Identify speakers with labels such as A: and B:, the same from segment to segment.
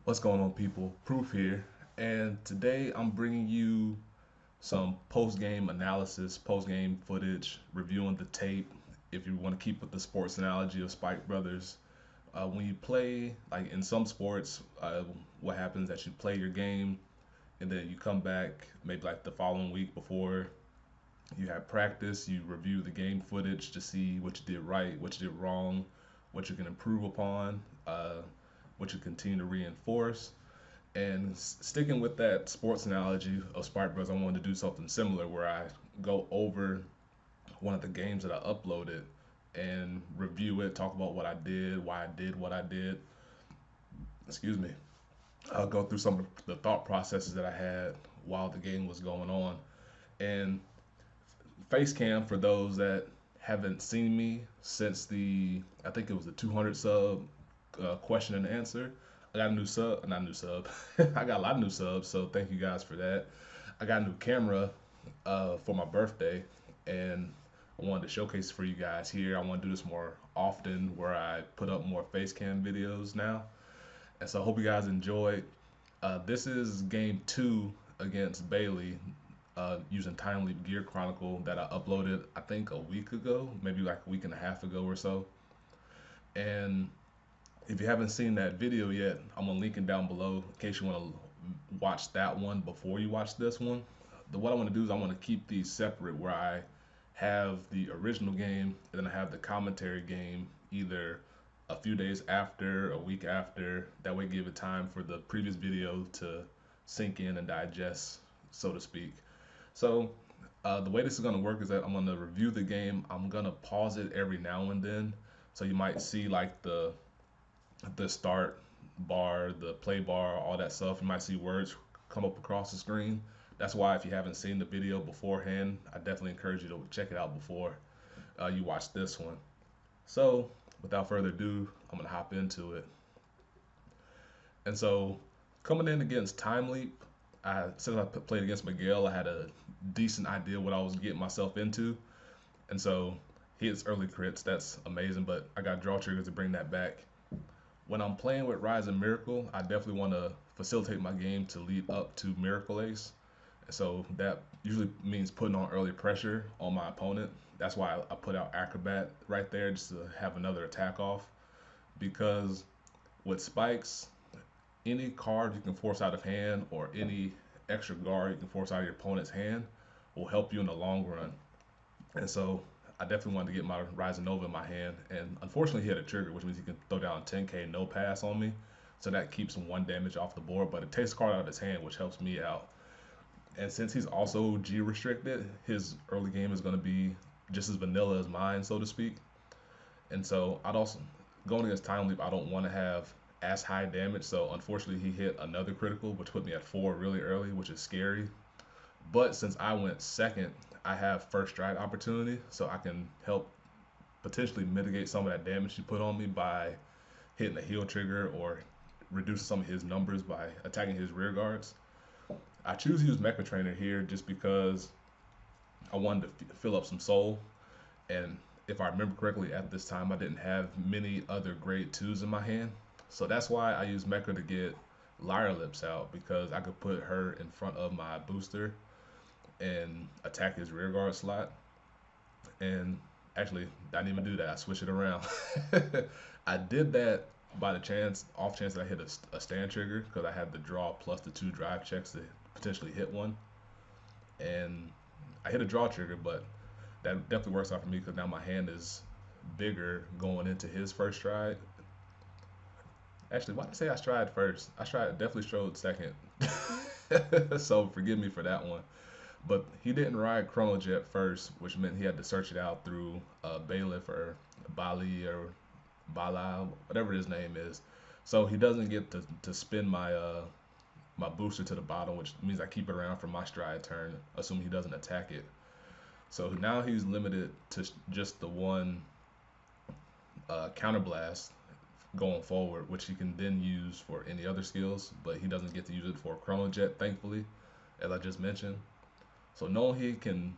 A: What's going on, people? Proof here, and today I'm bringing you some post-game analysis, post-game footage, reviewing the tape. If you want to keep with the sports analogy of Spike Brothers, when you play, like in some sports, what happens is that you play your game and then you come back maybe like the following week before you have practice, you review the game footage to see what you did right, what you did wrong, what you can improve upon, what you continue to reinforce. And sticking with that sports analogy of Spark Bros, I wanted to do something similar where I go over one of the games that I uploaded and review it, talk about what I did, why I did what I did. Excuse me. I'll go through some of the thought processes that I had while the game was going on. And face cam for those that haven't seen me since I think it was the 200 sub question and answer. I got a new sub, not a new sub. I got a lot of new subs, so thank you guys for that. I got a new camera for my birthday, and I wanted to showcase for you guys here. I want to do this more often, where I put up more face cam videos now, and so I hope you guys enjoyed. This is game two against Bailey using Time Leap Gear Chronicle that I uploaded, I think, a week ago, maybe like a week and a half ago or so. And if you haven't seen that video yet, I'm gonna link it down below in case you want to watch that one before you watch this one. What I want to do is I want to keep these separate, where I have the original game and then I have the commentary game either a few days after, a week after. That way, give it time for the previous video to sink in and digest, so to speak. So the way this is going to work is that I'm going to review the game. I'm going to pause it every now and then. So you might see like the start bar, the play bar, all that stuff. You might see words come up across the screen. That's why if you haven't seen the video beforehand, I definitely encourage you to check it out before you watch this one. So without further ado, I'm going to hop into it. And so coming in against Time Leap, since I played against Miguel, I had a decent idea what I was getting myself into. And so he hits early crits, that's amazing, but I got draw triggers to bring that back. When I'm playing with Rise and Miracle, I definitely want to facilitate my game to lead up to Miracle Ace. And so that usually means putting on early pressure on my opponent. That's why I put out Acrobat right there, just to have another attack off. Because with spikes, any card you can force out of hand or any extra guard you can force out of your opponent's hand will help you in the long run. And so I definitely wanted to get my Rising Nova in my hand. And unfortunately, he had a trigger, which means he can throw down 10k no pass on me. So that keeps him one damage off the board, but it takes the card out of his hand, which helps me out. And since he's also G restricted, his early game is going to be just as vanilla as mine, so to speak. And so I'd also, going against Time Leap, I don't want to have as high damage. So unfortunately, he hit another critical, which put me at 4 really early, which is scary. But since I went second, I have first strike opportunity, so I can help potentially mitigate some of that damage he put on me by hitting a heal trigger or reducing some of his numbers by attacking his rear guards. I choose to use Mecha Trainer here just because I wanted to fill up some soul, and if I remember correctly, at this time I didn't have many other grade 2s in my hand. So that's why I use Mecha to get Lyre Lips out, because I could put her in front of my booster and attack his rear guard slot. And actually, I didn't even do that. I switched it around. I did that by the off chance that I hit a stand trigger, because I had the draw plus the 2 drive checks to potentially hit one. And I hit a draw trigger, but that definitely works out for me because now my hand is bigger going into his first stride. Actually, why did I say I stride first? Definitely strode second. So forgive me for that one. But he didn't ride Chrono Jet first, which meant he had to search it out through Bailiff or Bali or Bala, whatever his name is. So he doesn't get to spin my booster to the bottom, which means I keep it around for my stride turn, assuming he doesn't attack it. So now he's limited to just the one counterblast going forward, which he can then use for any other skills, but he doesn't get to use it for Chrono Jet, thankfully, as I just mentioned. So knowing he can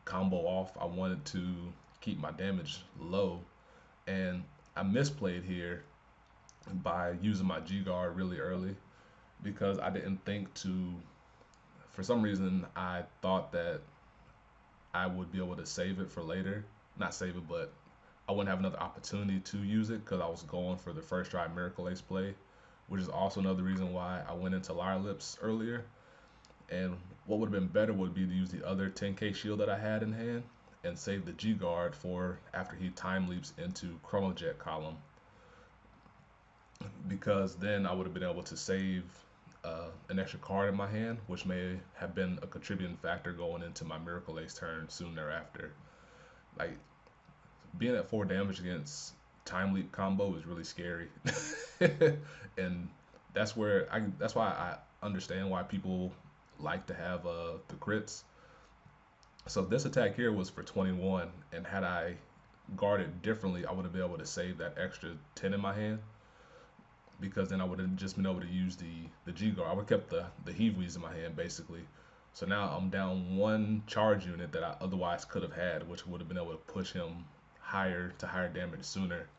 A: combo off, I wanted to keep my damage low, and I misplayed here by using my G guard really early because I didn't think to. For some reason, I thought that I would be able to save it for later. Not save it, but I wouldn't have another opportunity to use it because I was going for the first try Miracle Ace play, which is also another reason why I went into Liar Lips earlier. And what would have been better would be to use the other 10k shield that I had in hand and save the G guard for after he time leaps into Chrono Jet column, because then I would have been able to save an extra card in my hand, which may have been a contributing factor going into my Miracle Ace turn soon thereafter. Like being at 4 damage against time leap combo is really scary, and that's why I understand why people like to have the crits. So this attack here was for 21, and had I guarded differently, I would have been able to save that extra 10 in my hand because then I would have just been able to use the G guard. I would have kept the heave weeds in my hand basically. So now I'm down one charge unit that I otherwise could have had, which would have been able to push him higher to higher damage sooner.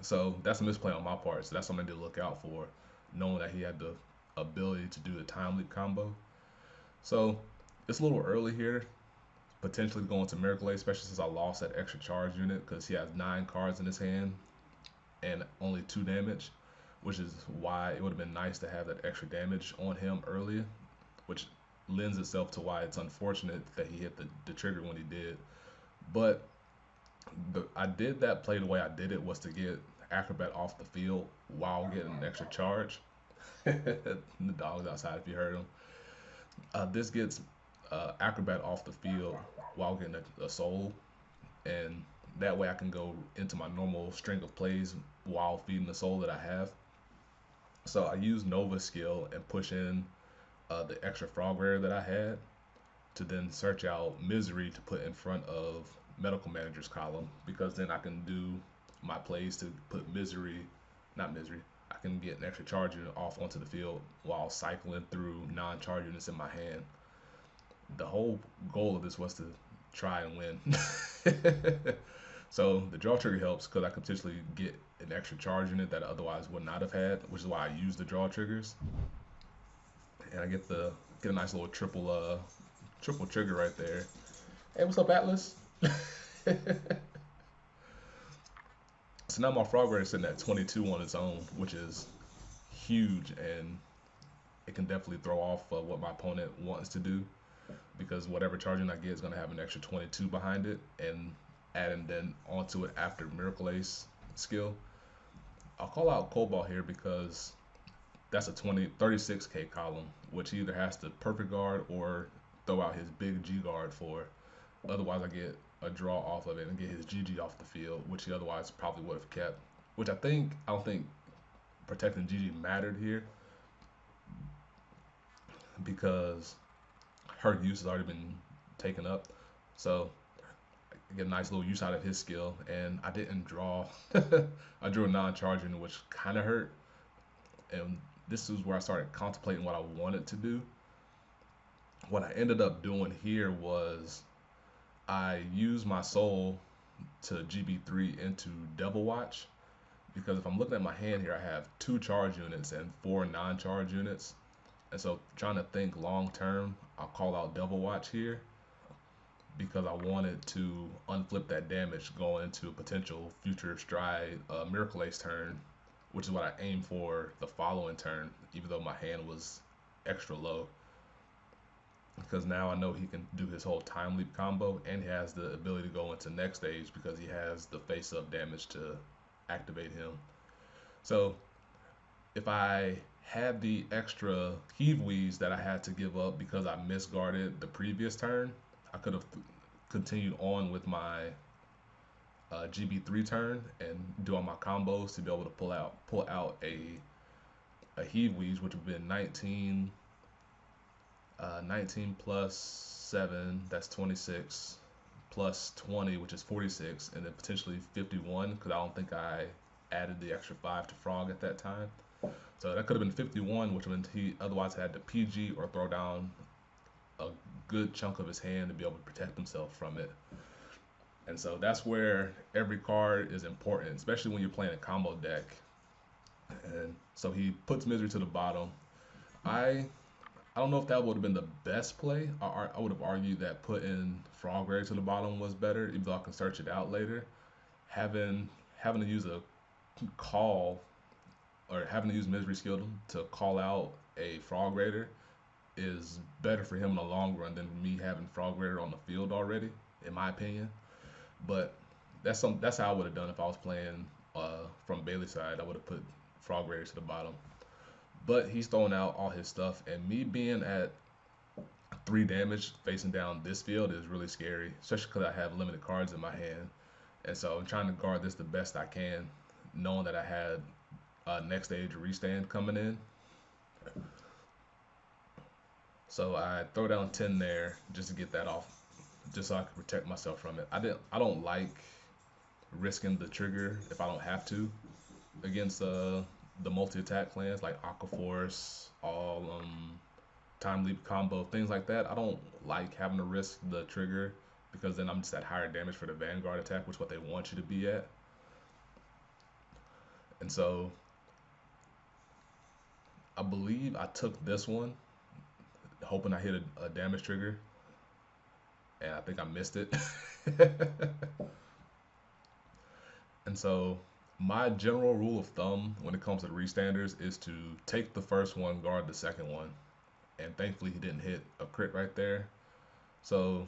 A: So that's a misplay on my part. So that's something to look out for, knowing that he had the ability to do the time leap combo. So it's a little early here, potentially going to Miracle Ace, especially since I lost that extra charge unit because he has 9 cards in his hand and only 2 damage, which is why it would have been nice to have that extra damage on him earlier, which lends itself to why it's unfortunate that he hit the trigger when he did. But I did that play the way I did it was to get Acrobat off the field while getting an extra charge. The dog's outside if you heard him. This gets Acrobat off the field while getting a soul, and that way I can go into my normal string of plays while feeding the soul that I have. So I use Nova skill and push in the extra frog rare that I had to then search out Misery to put in front of Medical Manager's column, because then I can do my plays to put Misery, not Misery, I can get an extra charge unit off onto the field while cycling through non-charge units in my hand. The whole goal of this was to try and win. So the draw trigger helps because I could potentially get an extra charge unit that I otherwise would not have had, which is why I use the draw triggers. And I get a nice little triple trigger right there. Hey, what's up, Atlas? So now my frog rate is sitting at 22 on its own, which is huge, and it can definitely throw off what my opponent wants to do, because whatever charging I get is going to have an extra 22 behind it, and adding then onto it after Miracle Ace skill. I'll call out Cobalt here because that's a 36k column, which he either has to perfect guard or throw out his big G guard for. Otherwise, I get a draw off of it and get his GG off the field, which he otherwise probably would have kept. Which I don't think protecting GG mattered here because her use has already been taken up. So I get a nice little use out of his skill, and I didn't draw. I drew a non-charging, which kind of hurt. And this is where I started contemplating what I wanted to do. What I ended up doing here was I used my soul to GB3 into Devil Watch, because if I'm looking at my hand here, I have 2 charge units and 4 non-charge units. And so trying to think long term, I'll call out Devil Watch here because I wanted to unflip that damage going into a potential future stride Miracle Ace turn, which is what I aimed for the following turn, even though my hand was extra low. Because now I know he can do his whole time leap combo, and he has the ability to go into next stage because he has the face up damage to activate him. So if I had the extra heave weeds that I had to give up because I misguarded the previous turn, I could have continued on with my GB3 turn and do all my combos to be able to pull out a heave weeds, which would have been 19 plus 7, that's 26, plus 20, which is 46, and then potentially 51, because I don't think I added the extra 5 to Frog at that time. So that could have been 51, which meant he otherwise had to PG or throw down a good chunk of his hand to be able to protect himself from it. And so that's where every card is important, especially when you're playing a combo deck. So he puts Misery to the bottom. I I don't know if that would have been the best play. I would have argued that putting Frog Rage to the bottom was better, even though I can search it out later. Having to use a call or having to use Misery skill to call out a Frog Raider is better for him in the long run than me having Frog Raider on the field already, in my opinion. But that's how I would have done if I was playing from Bailey's side. I would have put Frog Raider to the bottom. But he's throwing out all his stuff, and me being at 3 damage facing down this field is really scary, especially because I have limited cards in my hand, and so I'm trying to guard this the best I can, knowing that I had next stage restand coming in. So I throw down 10 there just to get that off, just so I can protect myself from it. I don't like risking the trigger if I don't have to against the multi attack clans like Aqua Force, all time leap combo, things like that. I don't like having to risk the trigger because then I'm just at higher damage for the Vanguard attack, which is what they want you to be at. And so I believe I took this one hoping I hit a damage trigger, and I think I missed it. And so my general rule of thumb when it comes to restanders is to take the first one, guard the second one. And thankfully he didn't hit a crit right there. So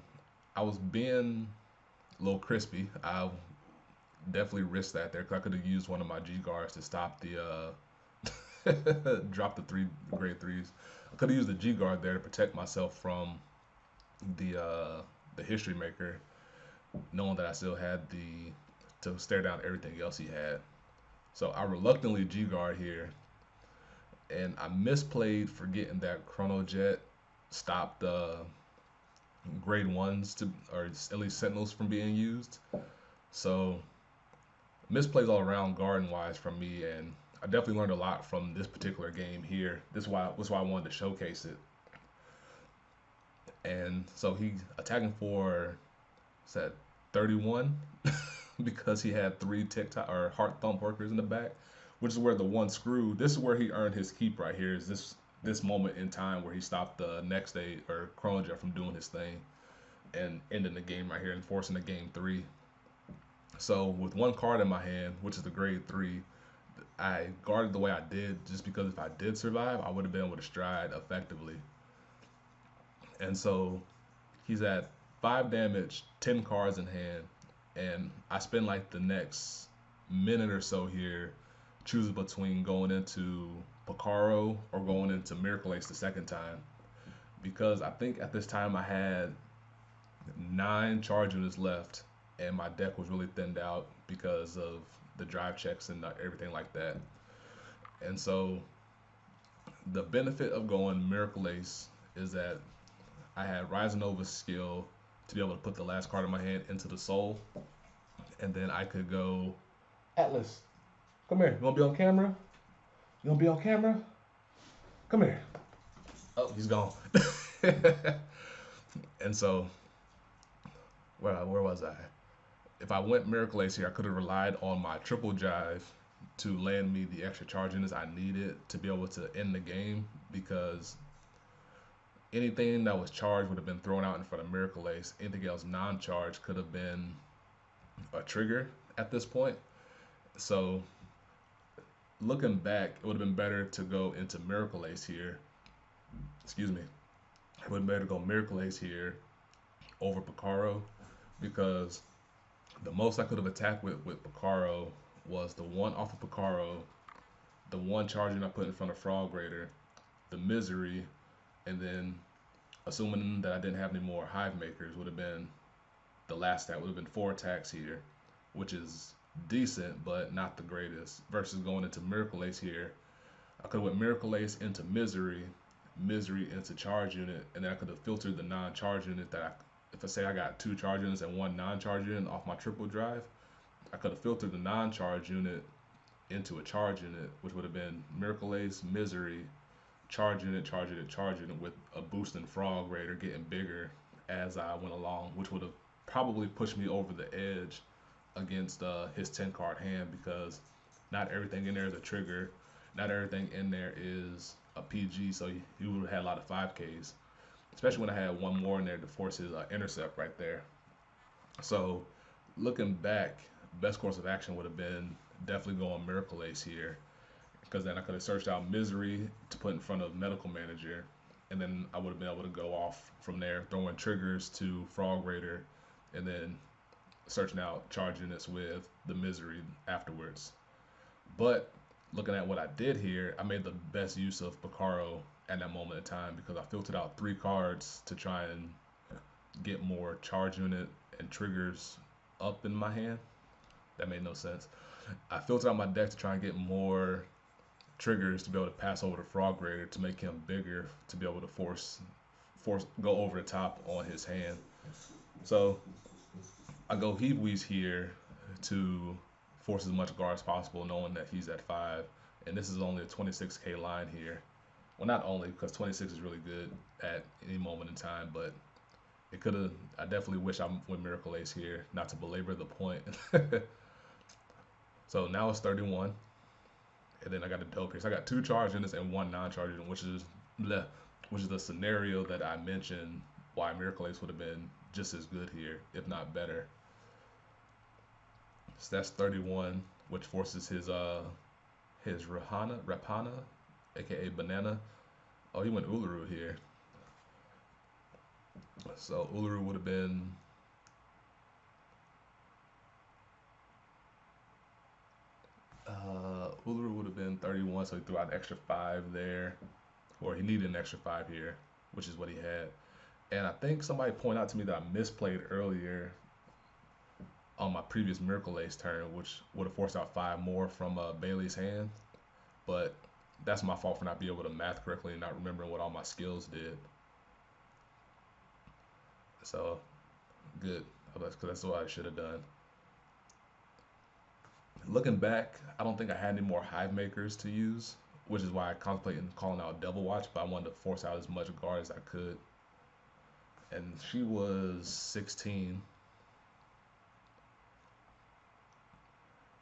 A: I was being a little crispy. I definitely risked that there because I could have used one of my G guards to stop the drop the grade threes. I could have used the G guard there to protect myself from the history maker, knowing that I still had the to stare down everything else he had. So I reluctantly G guard here, and I misplayed forgetting that Chrono Jet stopped grade ones to, or at least Sentinels from being used. So misplays all around garden wise from me, and I definitely learned a lot from this particular game here. That's why I wanted to showcase it. And so he attacking for said 31 because he had 3 TikTok or heart thump workers in the back, which is where the one screw. This is where he earned his keep right here. Is this moment in time where he stopped the next day or Chrono Jet from doing his thing and ending the game right here and forcing the game 3. So with one card in my hand, which is the grade 3, I guarded the way I did just because if I did survive, I would have been able to stride effectively. And so he's at 5 damage, 10 cards in hand, and I spend like the next minute or so here choosing between going into Picaro or going into Miracle Ace the second time, because I think at this time I had 9 charge units left and my deck was really thinned out because of the drive checks and everything like that. And so the benefit of going Miracle Ace is that I had Rise Nova's skill to be able to put the last card in my hand into the soul, and then I could go Atlas. Come here. You wanna be on camera? You wanna be on camera? Come here. Oh, he's gone. And so, where was I? If I went Miracle Ace here, I could have relied on my triple jive to land me the extra charge units I needed to be able to end the game, because anything that was charged would have been thrown out in front of Miracle Ace. Anything else non-charged could have been a trigger at this point. So looking back, it would have been better to go into Miracle Ace here. Excuse me. It would have been better to go Miracle Ace here over Picaro, because the most I could have attacked with Picaro was the one off of Picaro, the one charging I put in front of Frog Raider, the Misery, and then assuming that I didn't have any more Hive Makers would have been the last attack. Would have been 4 attacks here, which is decent but not the greatest, versus going into Miracle Ace here. I could have went Miracle Ace into Misery, Misery into Charge Unit, and then I could have filtered the non-charge unit if I say I got 2 charge units and 1 non-charge unit off my triple drive, I could have filtered the non-charge unit into a charge unit, which would have been Miracle Ace, Misery, charge unit, charge unit, charge unit, with a boost in Frog Raider getting bigger as I went along, which would have probably pushed me over the edge against his 10 card hand, because not everything in there is a trigger. Not everything in there is a PG, so he would have had a lot of 5Ks, especially when I had one more in there to force his intercept right there. So looking back, best course of action would have been definitely going Miracle Ace here, because then I could have searched out Misery to put in front of Medical Manager, and then I would have been able to go off from there, throwing triggers to Frog Raider, and then searching out charge units with the Misery afterwards. But looking at what I did here, I made the best use of Picaro at that moment in time because I filtered out 3 cards to try and get more charge unit and triggers up in my hand. That made no sense. I filtered out my deck to try and get more triggers to be able to pass over the Frog Raider to make him bigger to be able to force go over the top on his hand. So I go Heat Weeze here to force as much guard as possible, knowing that he's at 5, and this is only a 26k line here. Well, not only because 26 is really good at any moment in time, but it could have. I definitely wish I went Miracle Ace here, not to belabor the point. So now it's 31, and then I got the Dope Pierce. I got 2 charge units and 1 non-charge unit, which is the scenario that I mentioned why Miracle Ace would have been just as good here, if not better. So that's 31, which forces his Rapana, aka Banana. Oh, he went Uluru here. So Uluru would have been Uluru would have been 31, so he threw out an extra 5 there, or he needed an extra 5 here, which is what he had. And I think somebody pointed out to me that I misplayed earlier on my previous Miracle Ace turn, which would have forced out 5 more from Bailey's hand. But that's my fault for not being able to math correctly and not remembering what all my skills did. So good, because that's what I should have done. Looking back, I don't think I had any more Hive Makers to use, which is why I contemplated calling out Devil Watch, but I wanted to force out as much guard as I could. And she was 16.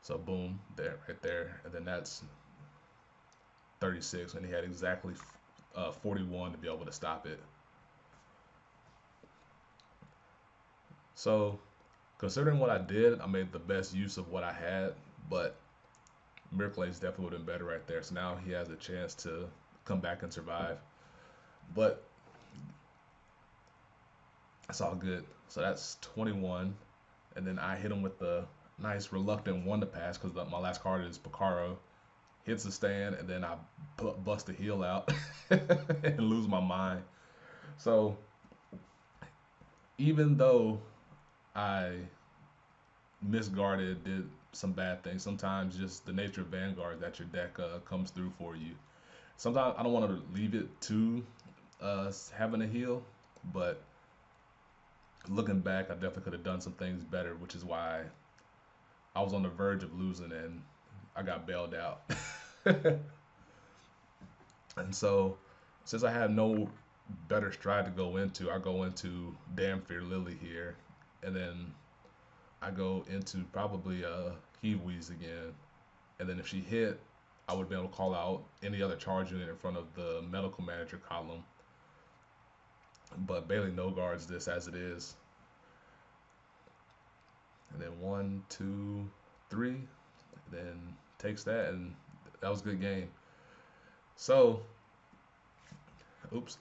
A: So boom, there, right there. And then that's 36, and he had exactly 41 to be able to stop it. So considering what I did, I made the best use of what I had, but Miracle Ace definitely would have been better right there. So now he has a chance to come back and survive. But that's all good. So that's 21. And then I hit him with the nice reluctant 1 to pass because my last card is Picaro. Hits the stand, and then I bust the heel out and lose my mind. So even though I misguarded, did some bad things, sometimes just the nature of Vanguard that your deck comes through for you. Sometimes I don't want to leave it to having a heal, but looking back, I definitely could have done some things better, which is why I was on the verge of losing and I got bailed out. And so, since I have no better stride to go into, I go into Damn Fear Lily here, and then I go into probably Heave Weeze again, and then if she hit, I would be able to call out any other charge unit in front of the Medical Manager column. But Bailey no guards this as it is. And then 1, 2, 3, then takes that, and that was a good game. So, oops,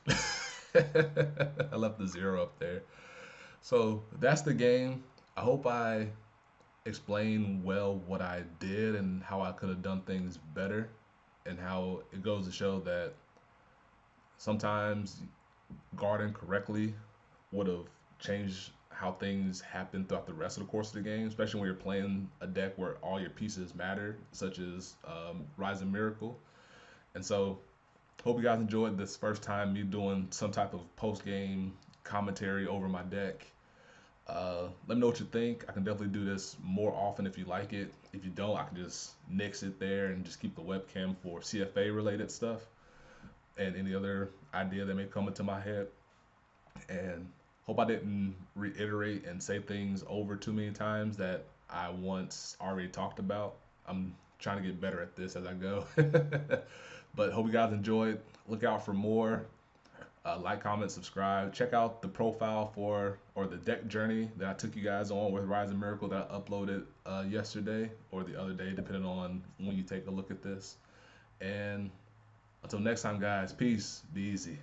A: I left the 0 up there. So that's the game. I hope I explained well what I did and how I could have done things better, and how it goes to show that sometimes guarding correctly would have changed how things happen throughout the rest of the course of the game, especially when you're playing a deck where all your pieces matter, such as Rising Miracle. And so, hope you guys enjoyed this first time me doing some type of post-game commentary over my deck. Let me know what you think. I can definitely do this more often if you like it. If you don't, I can just nix it there and just keep the webcam for CFA related stuff and any other idea that may come into my head. And hope I didn't reiterate and say things over too many times that I once already talked about. I'm trying to get better at this as I go. But hope you guys enjoyed. Look out for more. Like, comment, subscribe. Check out the profile or the deck journey that I took you guys on with Rising Miracle that I uploaded yesterday or the other day, depending on when you take a look at this. And until next time, guys, peace. Be easy.